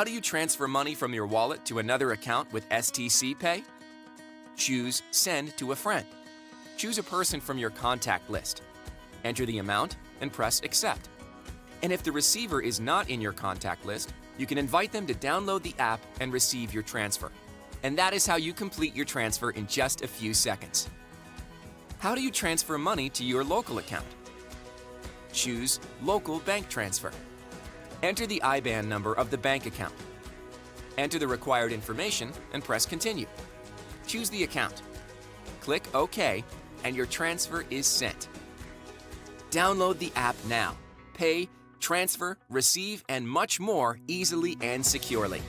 do you transfer money from your wallet to another account with STC Pay? Choose Send to a Friend. Choose a person from your contact list. Enter the amount and press Accept. And if the receiver is not in your contact list, you can invite them to download the app and receive your transfer. And that is how you complete your transfer in just a few seconds. How do you transfer money to your local account? Choose Local Bank Transfer. Enter the IBAN number of the bank account. Enter the required information and press Continue. Choose the account. Click OK, and your transfer is sent. Download the app now. Pay, transfer, receive, and much more easily and securely.